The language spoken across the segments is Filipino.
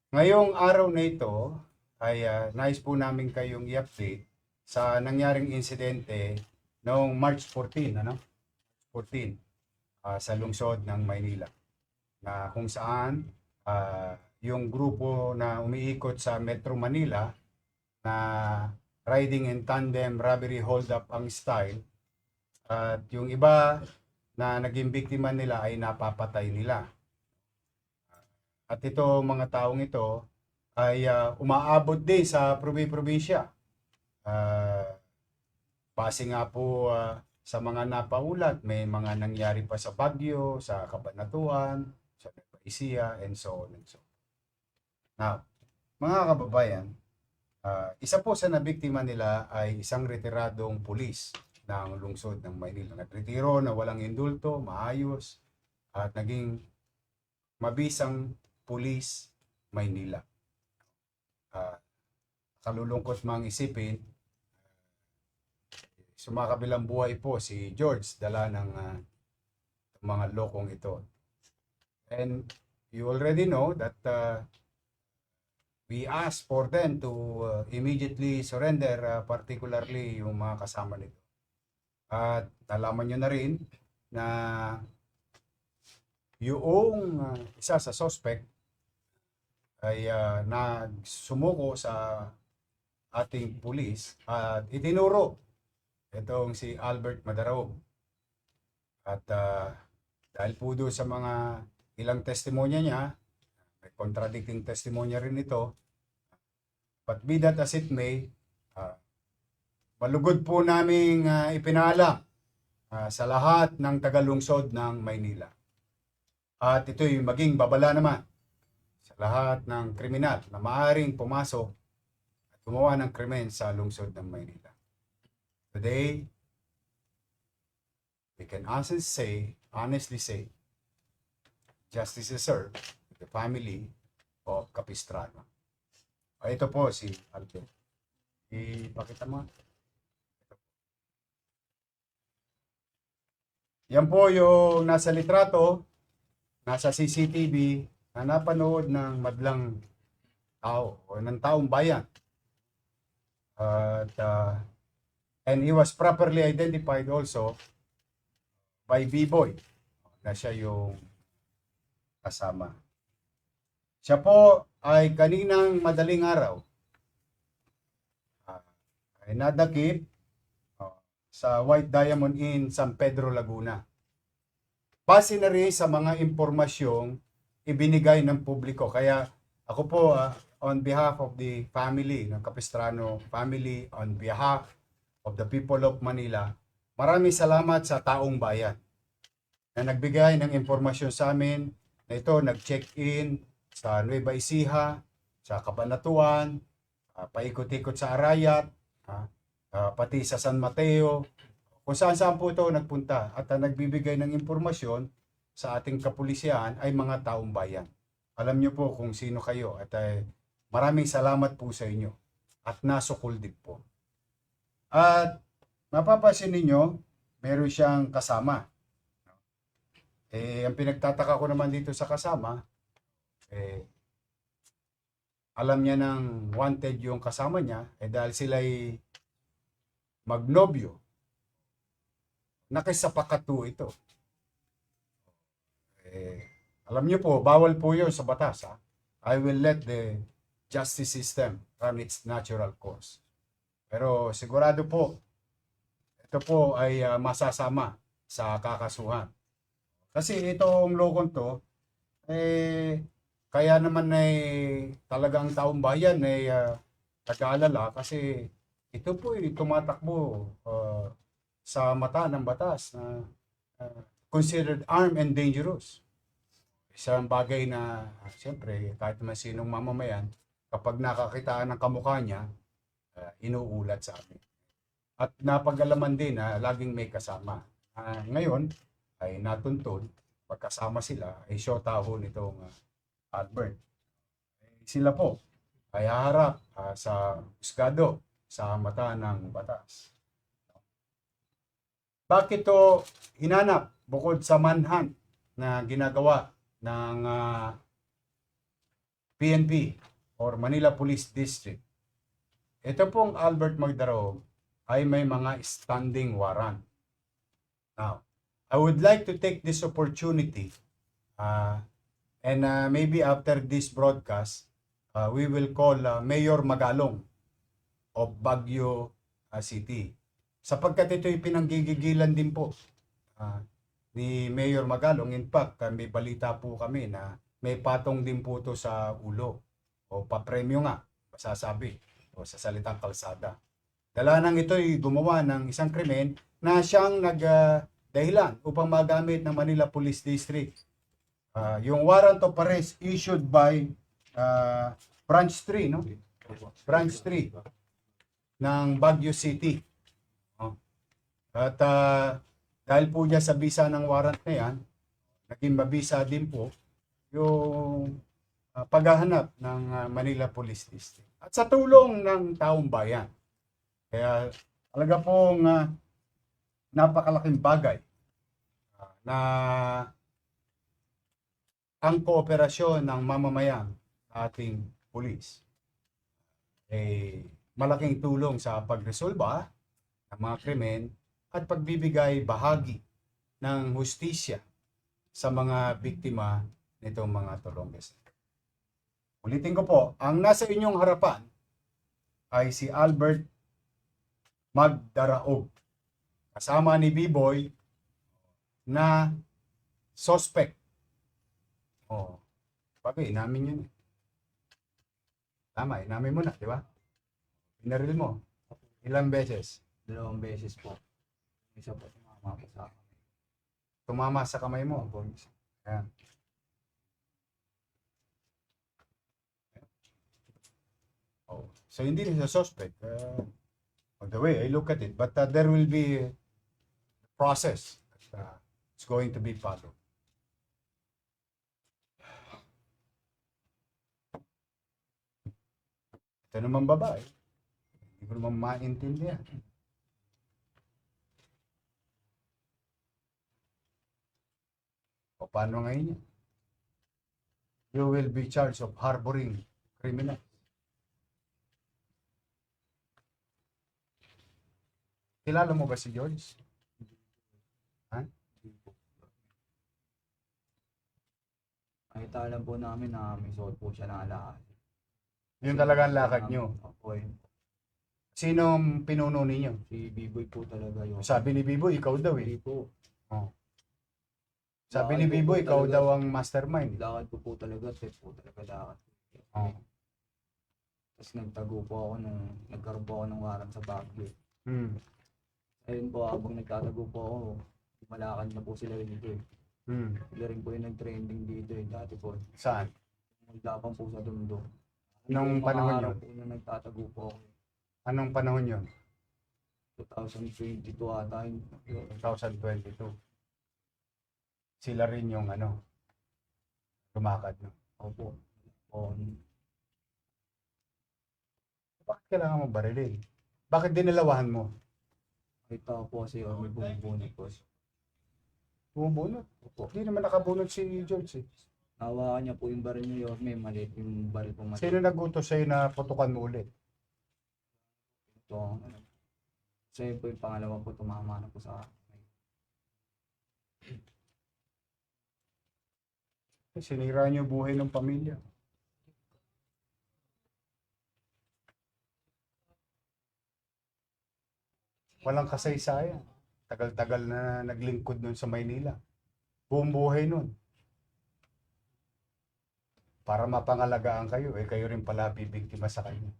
Ngayong araw na ito ay nais po namin kayong i-update sa nangyaring insidente noong March 14, 14, sa lungsod ng Maynila na kung saan yung grupo na umiikot sa Metro Manila na riding in tandem robbery hold up ang style at yung iba na naging biktima nila ay napapatay nila. At ito mga taong ito ay umaabot din sa probinsya. Ah, Base nga po sa mga napaulat, may mga nangyari pa sa Baguio, sa Cabanatuan, sa Nueva Ecija, and so on and so on. Now, mga kababayan, isa po sa nabiktima nila ay isang retiradong pulis ng lungsod ng Maynila. Nagretiro na walang indulto, maayos, at naging mabisang pulis Maynila. Uh, Kalulungkot mang isipin, sumakabilang buhay po si George dala ng mga lokong ito. And you already know that we asked for them to immediately surrender, particularly yung mga kasama nito. At nalaman nyo na rin na yung isa sa suspect ay nagsumuko sa ating pulis at itinuro itong si Albert Madaraog. At dahil po doon sa mga ilang testimonya niya, may contradicting testimonya rin ito, but be that as it may, malugod po naming ipinaalam sa lahat ng tagalungsod ng Maynila. At ito'y maging babala naman sa lahat ng kriminal na maaaring pumasok at gumawa ng krimen sa lungsod ng Maynila. Today, we can honestly say, justice is served to the family of Capistrano. Ito po si Albert. Ipakita mo. Yan po yung nasa litrato, nasa CCTV na napanood ng madlang tao o ng taong bayan. And he was properly identified also by B-Boy na siya yung kasama. Siya po ay kaninang madaling araw ay nadakip sa White Diamond Inn, San Pedro, Laguna. Base na rin sa mga impormasyong ibinigay ng publiko. Kaya ako po on behalf of the family ng Capistrano family, on behalf of the people of Manila, maraming salamat sa taong bayan na nagbigay ng impormasyon sa amin na ito nag-check-in sa Nueva Ecija, sa Cabanatuan, paikot-ikot sa Arayat, pati sa San Mateo, kung saan-saan po ito nagpunta at nagbibigay ng impormasyon sa ating kapulisyahan ay mga taong bayan. Alam niyo po kung sino kayo at maraming salamat po sa inyo at nasukol din po. At mapapansin ninyo, meron siyang kasama. Ang pinagtataka ko naman dito sa kasama, alam niya ng wanted yung kasama niya dahil sila'y magnobyo. Nakisapakatu ito. Alam niyo po, bawal po yun sa batas. I will let the justice system run its natural course. Pero sigurado po, ito po ay masasama sa kakasuhan. Kasi itong lokong to, kaya naman ay talagang taong bayan ay nag-aalala kasi ito po ay tumatakbo sa mata ng batas na considered armed and dangerous. Isang bagay na siyempre kahit naman sinong mamamayan, kapag nakakita ng kamukha niya, inuulat sa amin. At napag-alaman din na laging may kasama. Ngayon ay natuntun, pagkasama sila, ay syotahon nitong Albert. Sila po ay haharap sa husgado sa mata ng batas. Bakit ito hinanap bukod sa manhunt na ginagawa ng PNP or Manila Police District. Ito pong Albert Magdarog ay may mga standing warrant. Now, I would like to take this opportunity and maybe after this broadcast, we will call Mayor Magalong of Baguio City. Sapagkat ito'y pinanggigigilan din po ni Mayor Magalong. In fact, may balita po kami na may patong din po to sa ulo o papremyo nga, masasabi, o sa salitang kalsada. Dalanan ito'y gumawa ng isang krimen na siyang nagdahilan upang magamit ng Manila Police District. Yung warrant of arrest issued by Branch 3, no? Branch 3 ng Baguio City. At dahil po niya sa bisa ng warrant na yan, naging mabisa din po yung paghahanap ng Manila Police District. At sa tulong ng taong bayan. Kaya talaga pong napakalaking bagay na ang kooperasyon ng mamamayan sa ating pulis ay malaking tulong sa pagresolba ng mga krimen at pagbibigay bahagi ng hustisya sa mga biktima nitong mga Tolonges. Ulitin ko po, ang nasa inyong harapan ay si Albert Magdaraog, kasama ni B-Boy na suspect. Bagay, inamin yun. Tama, inamin mo na, di ba? Pinaril mo. Ilang beses? 2 beses po. Isa po tumama po sa akin. Tumama sa kamay mo. Ayan. So hindi rin sa suspect. The way I look at it, but there will be a process that it's going to be followed. Ito naman babae. Hindi ko naman maintindihan. O paano ngayon yan? You will be charged of harboring criminal. Kilala mo ba si George? Ha? Nakita lang po namin na may suot po siya ng alahas. Yun talaga ang lakad nyo. Opo, yun. Sinong pinuno ninyo? Si B-Boy po talaga yun. Sabi ni Bibo, ikaw daw eh. Hindi po. Oh. Sabi ni Bibo, ikaw daw ang mastermind. Lakad ko po talaga, trip po talaga lakad. Oh. Tapos nagtago po ako nagkaroon po ako ng warrant sa Baguio. Ayun po, habang nagtatago po ako, malakad na po sila dito eh. Sila rin po yung nag-trending dito eh, dati po. Saan? Magdapang po sa Tondo. Anong panahon yun? Po na nagtatago po ako. Anong panahon yun? 2022 ata yun. 2022. Sila rin yung lumakad. No? Opo. Opo. Bakit kailangan mo barilin? Bakit dinalawahan mo? Kita po kasi may bumubunot po. Bumubunot? Opo. Hindi naman nakabunot si George eh. Nawakan niya po yung baril niya, may maliit yung baril po maliit. Sino nagutos sa'yo na putukan mo ulit? Ito, so yun po yung pangalawa po, tumama na po sa akin. Sinira niyo buhay ng pamilya. Walang kasaysayan. Tagal-tagal na naglingkod nun sa Maynila. Buong buhay nun. Para mapangalagaan kayo, kayo rin pala bibiktima sa kanya.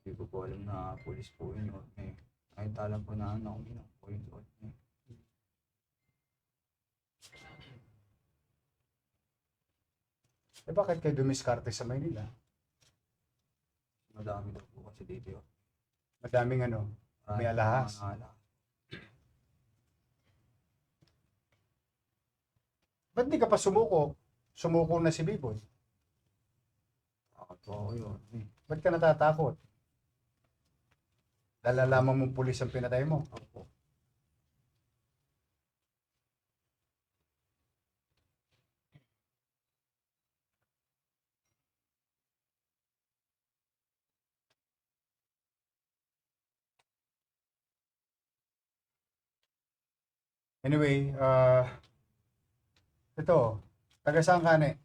Hindi ko po alam na pulis po yun. Kahit alam po na ako po yun. Bakit kayo dumiskarte sa Maynila? Madami daw po kasi dito yun. Madaming may alahas. Ba't di ka pa sumuko? Sumuko na si Biboy. Takot po ako yun. Ba't ka natatakot? Lalalaman mong pulis ang pinatay mo. Opo. Anyway, ito, taga saan ka, ne?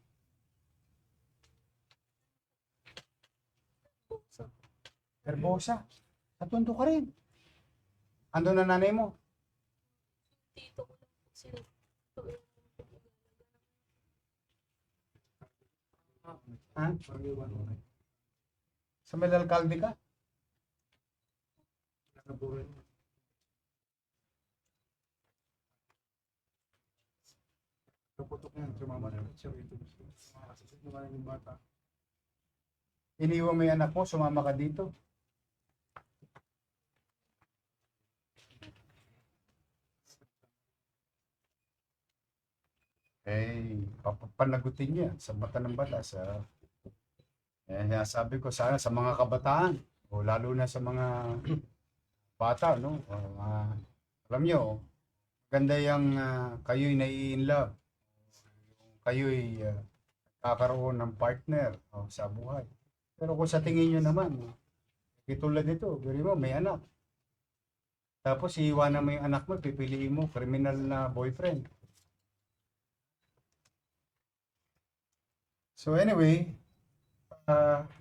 Herbosa. Sa Tondo ka rin. Ando na nanay mo. Dito ko lang po sila. Ha? Sa may alkalde ka? Kaputok niya, sumama na siya rito. Sumasasad naman yung bata. Iniwan mo yung anak mo, sumama ka dito. Papanagutin niya sa mata ng batas. Sabi ko sana sa mga kabataan, o lalo na sa mga bata, no? Alam nyo, ganda yung kayo'y nai-inlove. Kayo'y kakaroon ng partner sa buhay. Pero kung sa tingin nyo naman, tulad nito, gari mo, may anak. Tapos iiwanan mo yung anak mo, pipiliin mo, criminal na boyfriend. So anyway,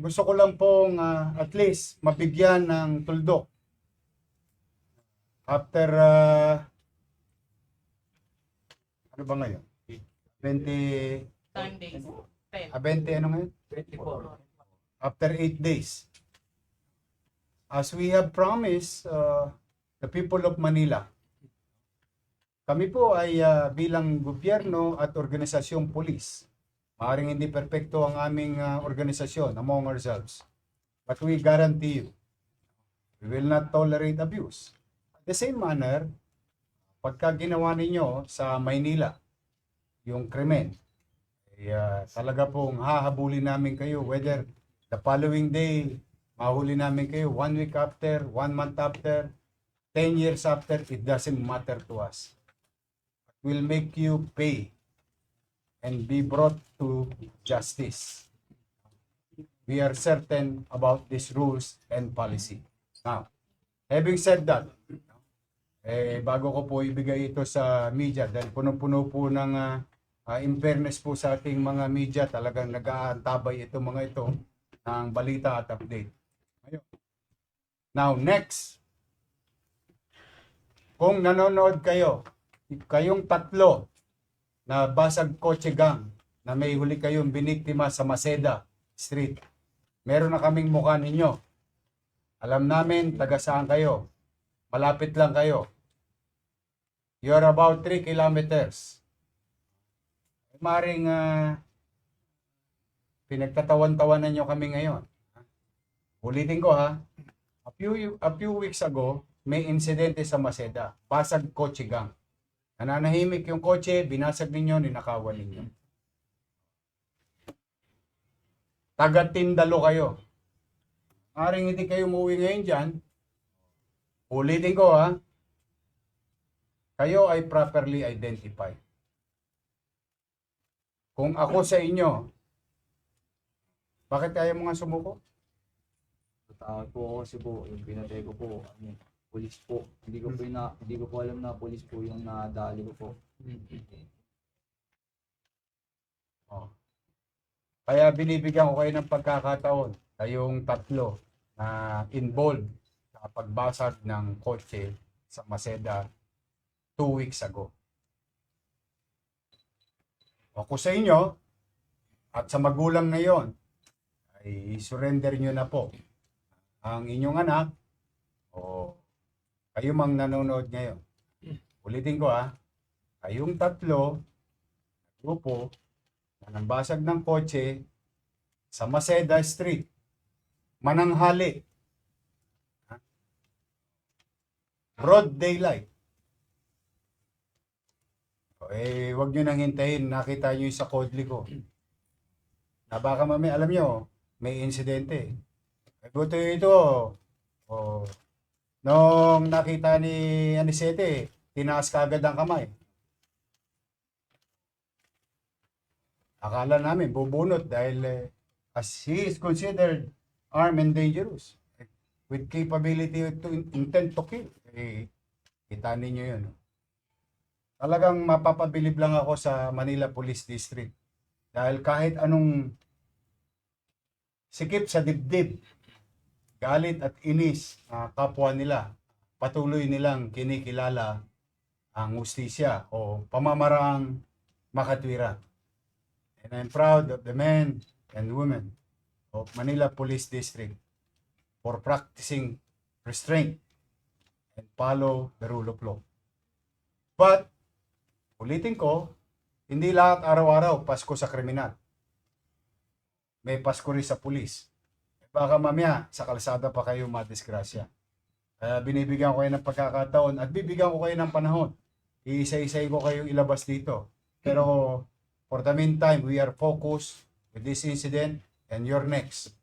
gusto ko lang pong at least mabigyan ng tuldok. After, ano ba ngayon? 20, 10 days. 10. 20 ano ngayon? 24. After 8 days. As we have promised the people of Manila, kami po ay bilang gobyerno at organisasyong pulis. Maaaring hindi perpekto ang aming organisasyon among ourselves. But we guarantee you, we will not tolerate abuse. The same manner, pagka ginawa ninyo sa Maynila, yung krimen, talaga pong hahabulin namin kayo, whether the following day, mahuli namin kayo 1 week after, 1 month after, 10 years after, it doesn't matter to us. We'll make you pay and be brought to justice. We are certain about these rules and policy. Now, having said that, bago ko po ibigay ito sa media, dahil puno-puno po ng in fairness po sa ating mga media, talagang nag-aantabay ito mga ito ng balita at update. Ayun. Now, next, kung nanonood kayo, kayong tatlo na basag kotse gang na may huli kayong biniktima sa Maceda Street, meron na kaming mukha ninyo. Alam namin taga saan kayo. Malapit lang kayo. You're about 3 kilometers. Maring pinagtatawan-tawanan nyo kami ngayon. Ulitin ko ha. A few weeks ago, may insidente sa Maceda. Basag kotse gang. Nananahimik yung kotse, binasag ninyo, ninakawan ninyo. Taga-Tindalo kayo. Maring hindi kayo umuwi ngayon dyan. Ulitin ko ha. Kayo ay properly identified. Kung ako sa inyo, bakit ayaw mo nga sumuko? Natakot po ako kasi po, yung pinatay ko po, pulis po. Hindi ko po alam na pulis po yung nadali ko po. Oh. Kaya binibigyan ko kayo ng pagkakataon, kayong tatlo na involved sa pagbasag ng kotse sa Maceda 2 weeks ago. Ako sa inyo at sa magulang na yon, ay surrender nyo na po ang inyong anak o kayo mang nanonood ngayon. Ulitin ko ha, kayong tatlo, grupo, na nambasag ng kotse sa Maceda Street, mananghali. Broad daylight. Wag nyo nang hintayin, nakita nyo yung sa kodli ko. Na baka alam nyo, may insidente. Buto ito, nung nakita ni Anisete, tinaas kagad ang kamay. Akala namin bubunot dahil as he is considered armed and dangerous with capability to intent to kill. Kita ninyo yun. talagang mapapabilib lang ako sa Manila Police District. Dahil kahit anong sikip sa dibdib, galit at inis kapwa nila, patuloy nilang kinikilala ang hustisya o pamamaraang makatwira. And I'm proud of the men and women of Manila Police District for practicing restraint and follow the rule of law. But, ulitin ko, hindi lahat araw-araw Pasko sa kriminal. May Pasko rin sa pulis. Baka mamaya sa kalsada pa kayo madisgrasya. Kaya binibigyan ko kayo ng pagkakataon at bibigyan ko kayo ng panahon. Iisa-isay ko kayo ilabas dito. Pero for the meantime, we are focused with this incident and you're next.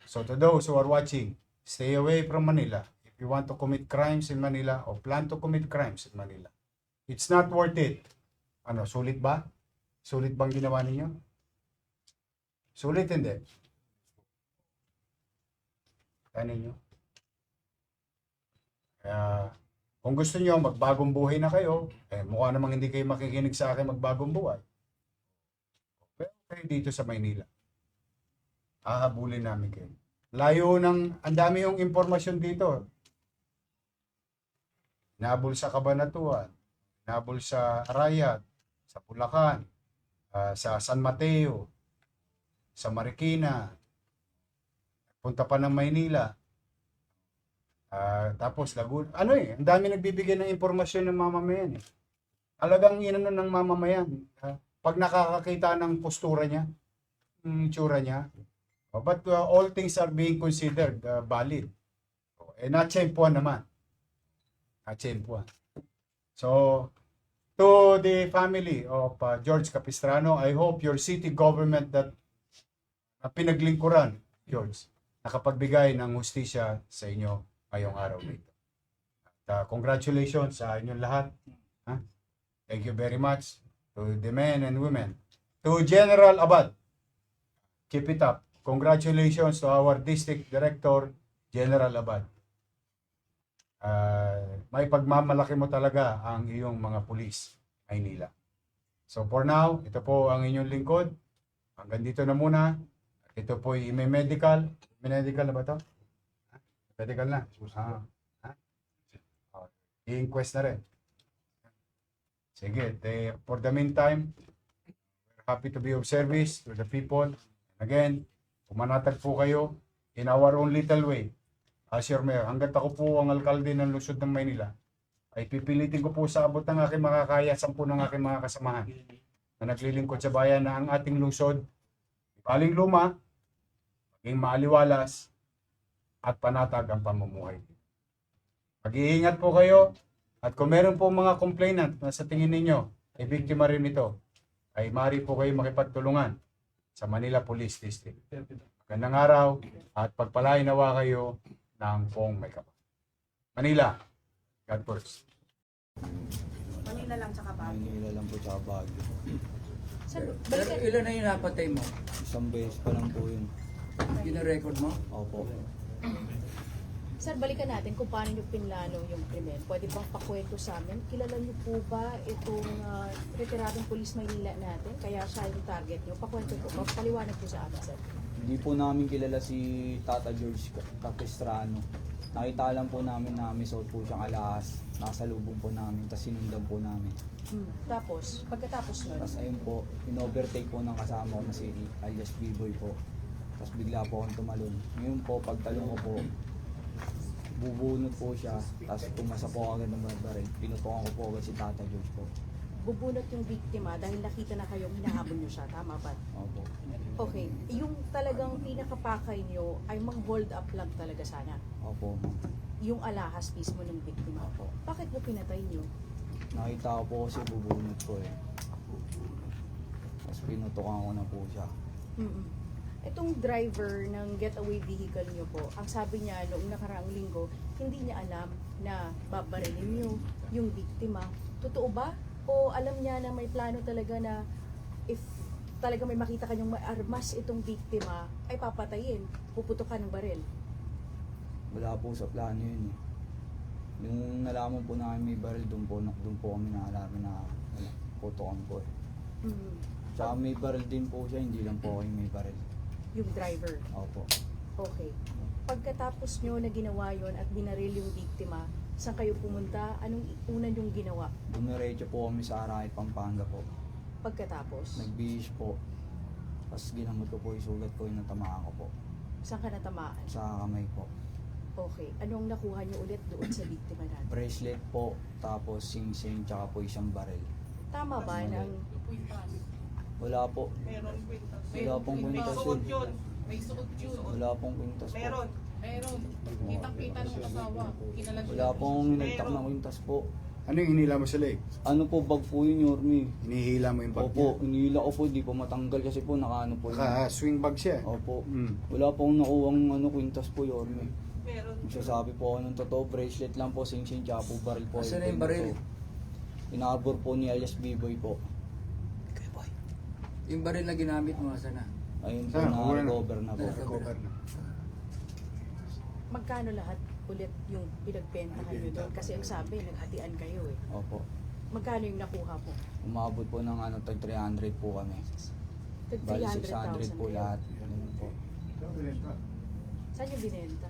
So to those who are watching, stay away from Manila. If you want to commit crimes in Manila or plan to commit crimes in Manila, it's not worth it. Ano, sulit ba? Sulit bang ginawa ninyo? Sulit hindi. Kaya ninyo. Kaya kung gusto niyo magbagong buhay na kayo, mukha namang hindi kayo makikinig sa akin magbagong buhay. Pero kayo dito sa Maynila. Hahabulin namin kayo. Layo ng, ang dami yung impormasyon dito. Nabol sa Cabanatuan, nabol sa Arayat, sa Bulacan, sa San Mateo, sa Marikina, punta pa ng Maynila. Tapos Laguna. Ano ang dami nagbibigay ng impormasyon ng mamamayan. Talagang inano ng mamamayan. Pag nakakakita ng postura niya, ng itsura niya. But all things are being considered valid. Natsempuan naman. Natsempuan. So, to the family of George Capistrano, I hope your city government that pinaglingkuran, George, nakapagbigay ng hustisya sa inyo ngayong araw nito. Congratulations sa inyong lahat. Thank you very much to the men and women. To General Abad, keep it up. Congratulations to our District Director, General Abad. May pagmamalaki mo talaga ang iyong mga pulis, Maynila. So for now, ito po ang inyong lingkod. Hanggang dito na muna. Ito po ay may medical. May medical na ba ito? Medical na. I-inquest na rin. Sige. For the meantime, we're happy to be of service to the people. Again, pumanatag po kayo in our own little way. As your mayor, hanggat ako po ang alkalde ng lungsod ng Maynila, ay pipilitin ko po sa abot ng aking makakaya 10 ng aking mga kasamahan na naglilingkod sa bayan na ang ating lungsod, baling luma, maging maaliwalas, at panatag ang pamumuhay. Mag-iingat po kayo at kung meron po mga complainant na sa tingin ninyo ay biktima rin ito, ay maaari po kayo makipagtulungan sa Manila Police District. Magandang araw at pagpalain nawa kayo ng poong may kapal. Manila, God first. Manila lang tsaka Baguio. Manila lang po tsaka Baguio. Sir, Pero balikan. ilan na yung napatay mo? Isang beses pa lang po yun. Yun ang record mo? Opo. Sir, balikan natin kung paano nyo pinlano yung krimen. Pwede bang pakwento sa amin? Kilala nyo po ba itong retiradong Pulis Maynila natin? Kaya siya yung target nyo. Pakwento po. Paliwanag po sa amin, sir. Hindi po namin kilala si Tata George Capistrano. Nakita lang po namin na may suot po siyang alahas. Nakasalubong po namin, tapos sinundan po namin. Tapos, pagkatapos nun, Tapos ayun po, in-overtake po ng kasama ko na si alias B-Boy po. Tapos bigla po akong tumalon. Ngayon po, pagtalong ko po, bubunot po siya. Tapos pumasa po agad ng baril. Pinutukan ko po agad si Tata George po. bubunot yung biktima dahil nakita na kayong hinahabol nyo siya. Tama ba? Opo. Okay. Yung talagang pinakapakay nyo ay mang-hold up lang talaga sana. Opo. Yung alahas mismo ng biktima. Opo. Bakit mo pinatay nyo? Nakita ko po kasi bubunot ko eh. Tapos pinutukan ko na po siya. Mm-mm. Itong driver ng getaway vehicle nyo po, ang sabi niya noong nakaraang linggo, hindi niya alam na babarilin nyo yung biktima. Totoo ba? O alam niya na may plano talaga na if talaga may makita kanyang may armas itong biktima, ay papatayin, puputukan ng baril? Wala po sa plano yun eh. Yung nalaman po namin may baril, doon po kami nalaman na naputokan po eh. Mm. Tsaka may baril din po siya, hindi lang po ako yung may baril. Yung driver. Opo. Okay. Pagkatapos nyo na ginawa yon at binaril yung biktima, saan kayo pumunta? Anong una yung ginawa? Dumiretso po kami sa Arayat, Pampanga po. Pagkatapos, Nagbihis po. Tapos ginamot ko po yung sugat ko, yung natamaan ko po. saan ka natamaan? Sa kamay po. Okay. Anong nakuha nyo ulit doon sa biktima natin? Bracelet po, tapos sing-sing, tsaka po isang baril. Tama ba ng Wala po. Wala pong kwintas yun. May suot yun. Wala pong kwintas po. Meron. Kitang-kita ng asawa. Kinalag Wala pong hinagtak na kwintas po. Ano yung hinila mo sa leg? Ano po, bag po yun, Yorme. Hinihila mo yung bag Opo, inila ko po, di po matanggal kasi po nakaano po yun. Swing bag siya. Opo. Mm. Wala pong nakuwang kwintas po, Yorme. Meron. Magsasabi po ako ng totoo, bracelet lang po, sing-sing, tsaka po baril po. Asan na yung baril? Inabor po ni alias B-Boy po. Yung baril na ginamit mo, asan na? Ayun po, Saan? na-recover na po. Recover na. magkano lahat ulit yung pinagbentahan nyo doon? Kasi ang sabi, naghatian kayo eh. Opo. Magkano yung nakuha po? Umabot po ng tag 300 po kami. Tag Bali 600 po kayo. lahat. Ganun po. Saan yung binenta?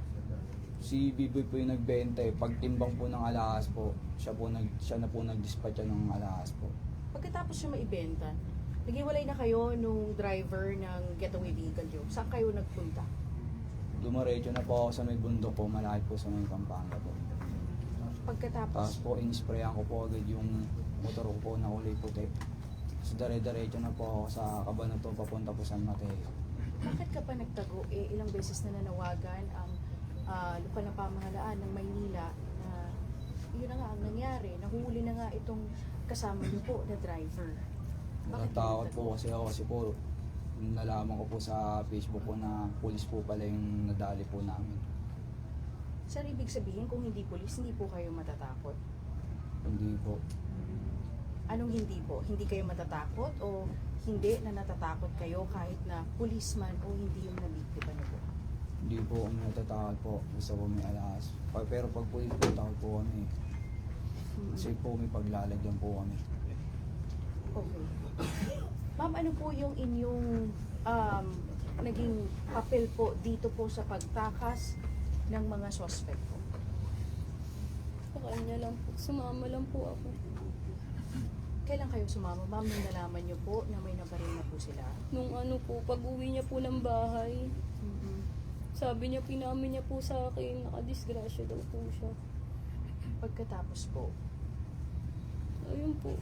Si B-Boy po yung nagbenta eh. Pagtimbang po ng alahas po, siya na po nag-dispatcha ng alahas po. Pagkatapos yung maibenta, naghiwalay na kayo nung driver ng getaway vehicle nyo. Saan kayo nagpunta? Dumaretso na po ako sa may bundok po, malaki po sa may Pampanga po. Tapos Pagkatapos, po, inisprayan ko po agad yung motor ko po na kulay puti. Tapos dare-diretso na po ako sa Cabanatuan papunta po San Mateo. bakit ka pa nagtago? Ilang beses na nanawagan ang lokal na pamahalaan ng Maynila na yun na nga ang nangyari. Nahuli na nga itong kasama niyo po na driver. Bakit Natatakot ka po kasi po nalaman ko po sa Facebook po na pulis po pala yung nadali po namin. Sir, ibig sabihin kung hindi pulis, hindi po kayo matatakot? Hindi po. Anong hindi po? Hindi kayo matatakot o hindi na natatakot kayo kahit na policeman o hindi yung nabiktima niyo po? Hindi po kami natatakot po. Gusto po may alahas. Pero pag pulis po, takot po kami. Kasi po may paglalagyan po kami. Okay. Ma'am, ano po yung inyong naging papel po dito po sa pagtakas ng mga suspect po? Sa kanya lang po. Sumama lang po ako. Kailan kayo sumama, ma'am, nung nalaman niyo po na may nabaril na po sila? Nung ano po, pag-uwi niya po ng bahay, sabi niya, pinamin niya po sa akin, nakadisgrasya daw po siya. Pagkatapos po, Ayun po,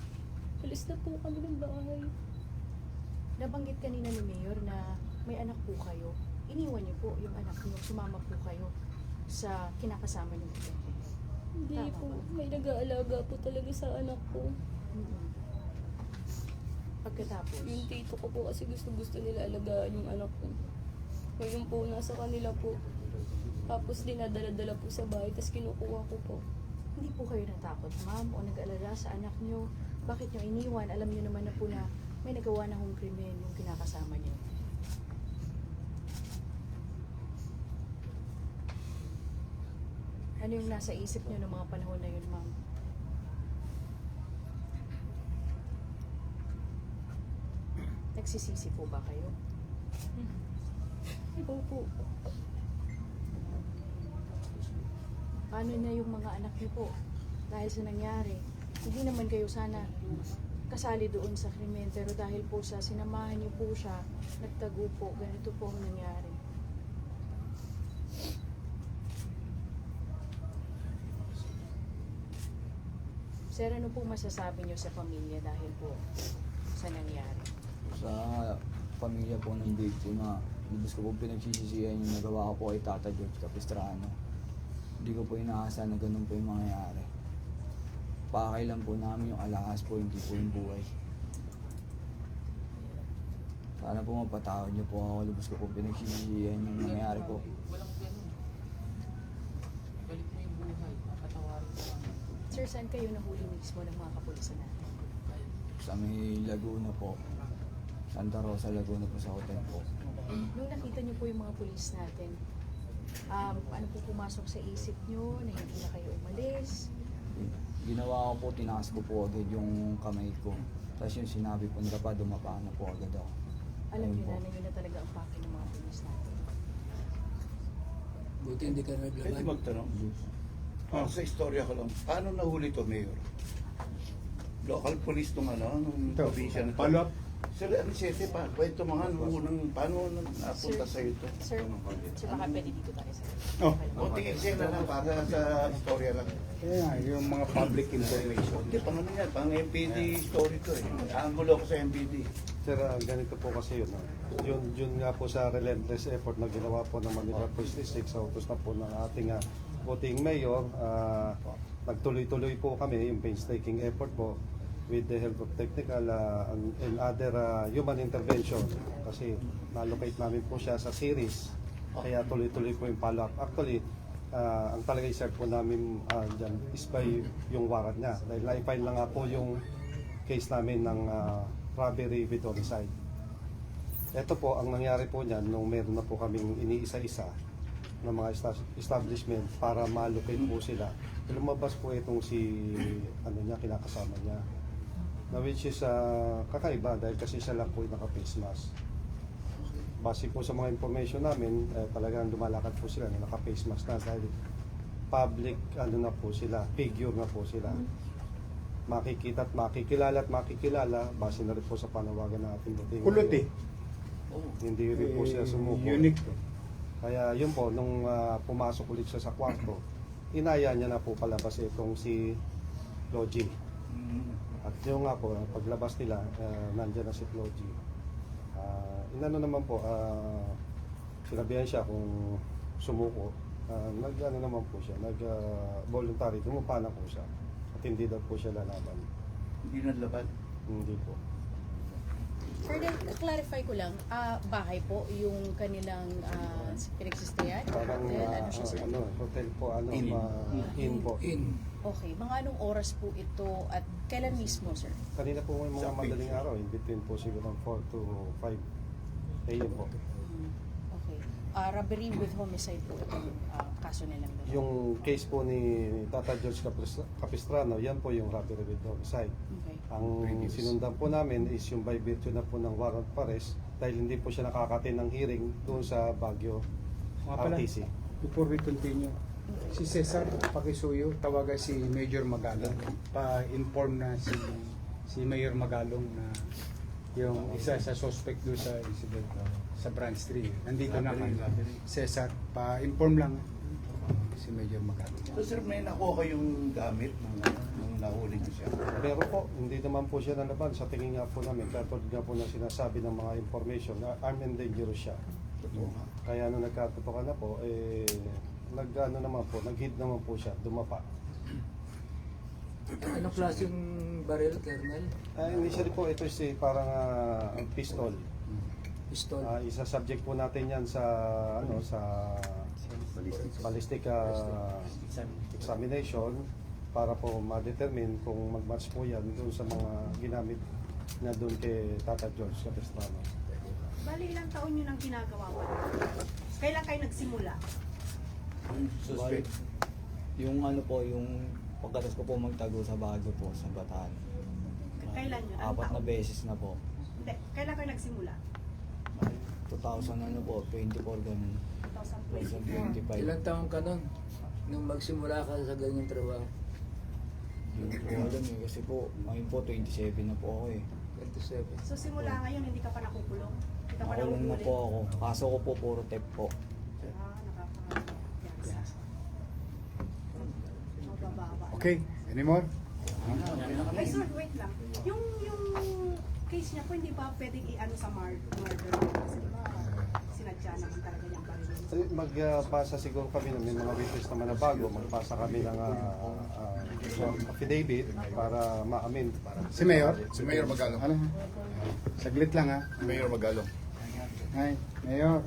alis na po kami ng bahay. nabanggit kanina ni Mayor na may anak po kayo. Iniwan niyo po yung anak niyo, sumama po kayo sa kinakasama niyo. Hindi Tama po, ba? may nag-aalaga po talaga sa anak ko. Pagkatapos, Yung tito ko po kasi gusto nila alagaan yung anak ko. Ngayon po, nasa kanila po. Tapos dinadala-dala po sa bahay, tapos kinukuha ko po. hindi po kayo natakot, ma'am, o nag-alala sa anak niyo? Bakit niyo iniwan? Alam niyo naman na po na may nagawa na hong krimen yung kinakasama niyo. Ano yung nasa isip niyo ng mga panahon na yun, ma'am? Nagsisisi po ba kayo? Opo. Paano na yung mga anak niyo po? Dahil sa nangyari, hindi naman kayo sana kasali doon sa krimen, pero dahil po sa sinamahan niyo po siya, nagtago po, ganito po ang nangyari. Sir, ano po masasabi niyo sa pamilya dahil po sa nangyari? Sa pamilya po ng biktima, lubos ko po pinagsisisihan yung nagawa ko po kay Tata George Capistrano. Hindi ko po inaasahan na ganun po yung mangyayari. Pakay lang po namin yung alahas po, hindi po yung buhay. Sana po mapatawad niyo po ako, lubos ko po pinagsisisihan yung nangyayari po. Walang ganun. Balik mo yung buhay. Patawarin ko lang. Sir, saan kayo nahuli mismo ng mga kapulisan natin? Sa may Laguna po, Santa Rosa, Laguna po sa hotel po. Nung nakita niyo po yung mga pulis natin, ano po pumasok sa isip niyo na hindi na kayo umalis? Ginawa ko po, tinaas ko po agad yung kamay ko. Tapos yung sinabi po nila pa, dumapa na po agad ako. Alam Ayun niyo po. na yun na talaga ang pake ng mga pulis natin. Buti hindi ka Pwede naglaban. magtanong. Sa istorya ko lang, paano nahuli to, Mayor? Local police nung nung Ito, probinsya na to. follow up. Sir, Anisete pa, kwento mga paano napunta sa ito? Sir, baka pwede dito tayo sa Oh. Kunting eksena lang para sa istorya lang. Kaya yung mga public information. Hindi, pang ano yan, pang MPD story to eh. Angulo ko sa MPD. Sir, ganito po kasi yun. Yun nga po sa relentless effort na ginawa po ng Manila Police District sa utos na po ng ating puting mayor. Nagtuloy-tuloy po kami yung painstaking effort po with the help of technical and other human intervention kasi na-allocate namin po siya sa series kaya tuloy-tuloy po yung follow-up. Actually, ang talaga i-serve po namin dyan is by yung warrant niya dahil na-file na nga po yung case namin ng robbery with homicide. Ito po, ang nangyari po niyan nung meron na po kaming iniisa-isa ng mga establishment para ma-allocate po sila. Lumabas po itong niya, kinakasama niya. Na which is kakaiba dahil kasi siya lang po yung naka-face mask. Base po sa mga information namin, talagang lumalakad po sila na naka-face mask na dahil public na po sila, figure na po sila. Makikita at makikilala, base na rin po sa panawagan ng ating buting. Kulot eh. Hindi rin po siya sumuko. Unique. Kaya yun po, nung pumasok ulit siya sa kwarto, inaya niya na po palabas itong si Logie. At yung nga po, paglabas nila, nandiyan na si Logie. Inano naman po, sinabihan siya kung sumuko. Nag-ano naman po siya, nag-voluntary, dumapa na po siya. At hindi daw po siya lalaban. Hindi nalaban. Hindi po. Ferdinand, clarify ko lang, bahay po yung kanilang pinagsistayan? Parang Hotel, ano siya sir? hotel po, Inn. inn po. In. Okay, mga anong oras po ito at kailan mismo sir? Kanina po may mga Sa madaling picture. araw, in between po siguro ng 4 to 5 a.m. po. Okay. Robbery with homicide po itong kaso nilang dalawa. Yung case po ni Tata George Capistrano, yan po yung robbery with homicide. Okay. Ang sinundan po namin is yung by virtue na po ng warrant of arrest dahil hindi po siya nakakatin ng hearing doon sa Baguio Mga pala, RTC. before we continue, si Cesar Pakisuyo, tawagan si Major Magalong. Pa-inform na si Mayor Magalong na yung isa sa suspect doon sa incident sa Branch 3. Nandito na kayo. Cesar, pa-inform lang si Major Magalong. So sir, may nakuha kayong gamit nung nahuli niyo siya? Pero po, hindi naman po siya nalaban. Sa tingin nga po namin, katulad nga po na sinasabi ng mga information na armed and dangerous siya. Totoo nga. Kaya nung nagkatutukan na po, nag-hit naman po siya, dumapa. Anong klaseng baril, Colonel? Initially po, ito is parang pistol. Pistol. Isa-subject po natin yan sa ballistic examination para po ma-determine kung mag-match po yan doon sa mga ginamit na doon kay Tata George Capistrano. Bali, ilang taon nyo nang ginagawa pa? Kailan kayo nagsimula? Suspect. Yung yung pagkatas ko po magtago sa Baguio po, sa Bataan. Kailan yun? Anong 4 na taon? beses na po. Hindi, kailan kayo nagsimula? 2000 po, 24 ganun. 2024. 2025. Ilang taon ka nun? Nung magsimula ka sa ganyang trabaho? Hindi ko alam kasi po, ngayon po 27 na po ako eh. 27. So simula ngayon, hindi ka pa nakukulong? Hindi ka pa Nakulong na nakukulong? po ako. Kaso ko po puro tep po. Nakaka-yes. Mabababa. Okay, anymore? Ay, sir, wait lang. Yung case niya po, hindi pa pwedeng i-ano sa murder. Kasi diba, sinadya naman talaga niyang barilin. Magpasa siguro kami ng may mga witness naman na bago, magpasa kami ng affidavit para ma-amin. Si Mayor? Si Mayor Magalong. Ano? Saglit lang ha. Mayor Magalong. Hi, Mayor.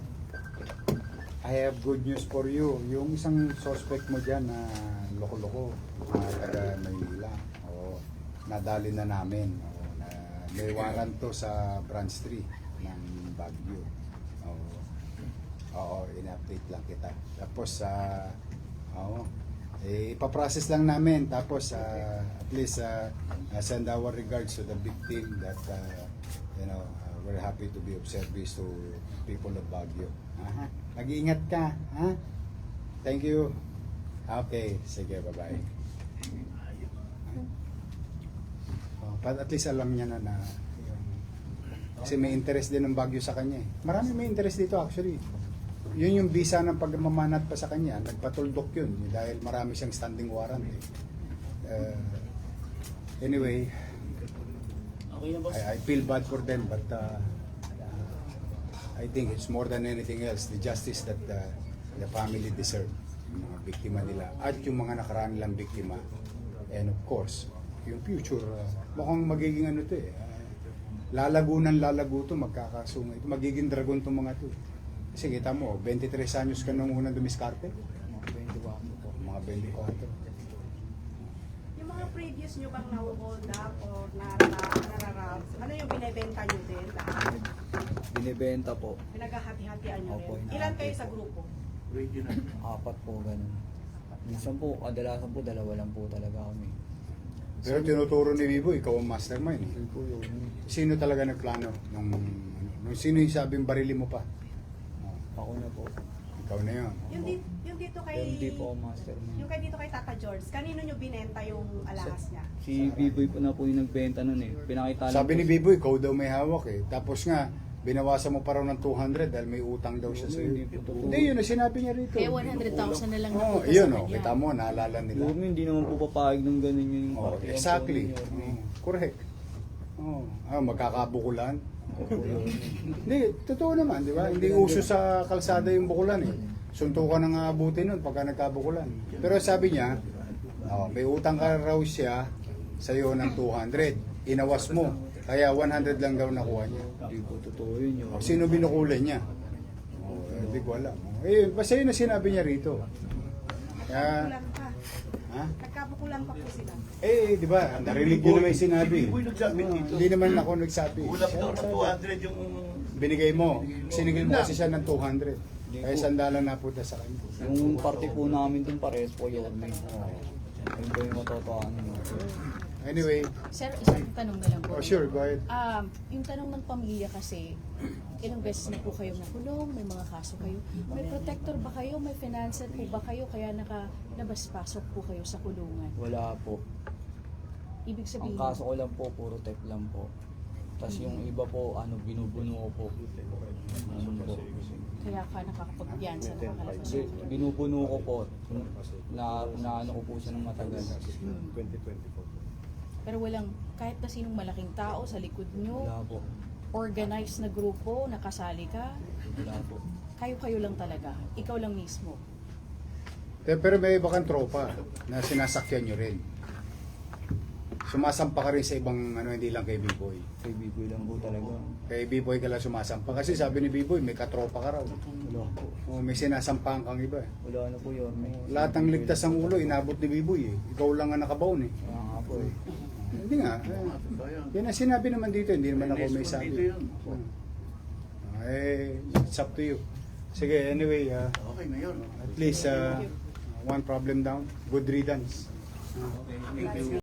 I have good news for you. Yung isang suspect mo dyan na loko-loko, taga Maynila. Nadali na namin. May warrant to sa Branch 3 ng Baguio. Oo, in-update lang kita. Tapos Ipaprocess lang namin. Tapos, at least, send our regards to the victim that, we're happy to be of service to people of Baguio. Aha. Mag-iingat ka. Ha? Thank you. Okay. Sige, bye-bye. At least alam niya na kasi may interest din ng Baguio sa kanya eh. Marami may interest dito actually. Yun yung visa ng pagmamanat pa sa kanya. Nagpatuldok yun dahil marami siyang standing warrant eh. Anyway, I feel bad for them but I think it's more than anything else the justice that the family deserve. Yung mga biktima nila at yung mga nakaraan nilang biktima. And of course, yung future, mukhang magiging ano to eh. Lalago to, magkakasungay. Magiging dragon to mga to. Kasi kita mo, 23 anyos ka nung unang dumiskarte. Mga 24 po. Mga 24. Yung mga previous nyo bang na-hold up or nararap, ano yung binibenta nyo din lahat? Binibenta po. Pinaghahati-hatian nyo Opo, din? hinahati Ilan kayo po. sa grupo? Regional. 4 po, ganun. Minsan po, kadalasan po, 2 lang po talaga kami. Pero tinuturo ni Bibo, ikaw ang mastermind eh. Yun po yun. Sino talaga nagplano? Nung sino yung sabing barili mo pa? Ako na po. Ikaw na yun. Yung dito kay... Hindi po ako master na. Yung kay dito kay Tata George, kanino nyo binenta yung alahas niya? Si B-Boy po na po yung nagbenta nun eh. Pinakita lang Sabi po ni Bibo, ikaw daw may hawak eh. Tapos nga, binawasan mo pa raw ng 200 dahil may utang daw siya sa'yo. Hindi po totoo. Hindi, yun ang sinabi niya rito. Kaya 100,000 na lang Oo, napunta yun sa o. kanya. Kita mo, naalala nila. Yorme, hindi naman po papayag ng ganun yung Oh, party. exactly. Ang po ni Yorme. Correct. Magkakabukulan. Opo, Yorme. Hindi, totoo naman, di ba? Hindi uso sa kalsada yung bukulan eh. Suntukan ng abutin nun pagka nagkabukulan. Pero sabi niya, may utang ka raw siya sa'yo ng 200. Inawas mo. Kaya 100 lang daw nakuha niya. Hindi po totoo yun Yorme. Sino binukulan niya? Hindi ko alam. Basta yun ang sinabi niya rito. Kaya, Nagkabukulan pa. ha? Nagkabukulan pa po sila. Di ba? Narinig ko naman yung sinabi. Si Biboy nagsabi dito. Hindi naman ako nagsabi. Ulap daw Siya- na 200 yung... Binigay mo. Sinigil mo kasi siya ng 200. Kaya po. sandalan na punta sa kanya. Yung party po namin dun parehas po Yorme. Yun po yung matotohanan yun. Anyway, Sir, isang tanong na lang po. sure, go ahead. Yung tanong ng pamilya kasi, ilang beses na po kayong nakulong, may mga kaso kayo. May protector ba kayo? May financer po ba kayo? Kaya nakalabas-pasok po kayo sa kulungan. Wala po. Ibig Ang sabihin, kaso ko lang po, puro tech lang po. Tapos yung iba po, binubuno ko po. Ano po. kaya ka nakakapagpiyansa, nakakalabas po kayo. Binubuno ko po. Na ano ko po siya ng matagal. 2024. Pero walang, kahit na sinong malaking tao sa likod nyo, Wala po. organized na grupo, nakasali ka, Wala po. kayo lang talaga. Ikaw lang mismo. Pero may iba kang tropa na sinasakyan nyo rin. Sumasampa ka rin sa ibang, hindi lang kay B-Boy. Kay B-Boy lang po talaga. Kay B-Boy ka lang sumasampa. Kasi sabi ni B-Boy, may katropa ka raw. Wala po. May sinasampahan kang iba. Wala na po Yorme. Lahat ng ligtas ang ulo, inabot ni B-Boy eh. Ikaw lang ang nakabaon eh. Kaya nga po eh. Hindi nga. Yan ang sinabi naman dito, hindi naman ako may Dito sabi. yun. It's up to you. Sige, anyway, Okay, Mayor. at least one problem down, good riddance. Thank you.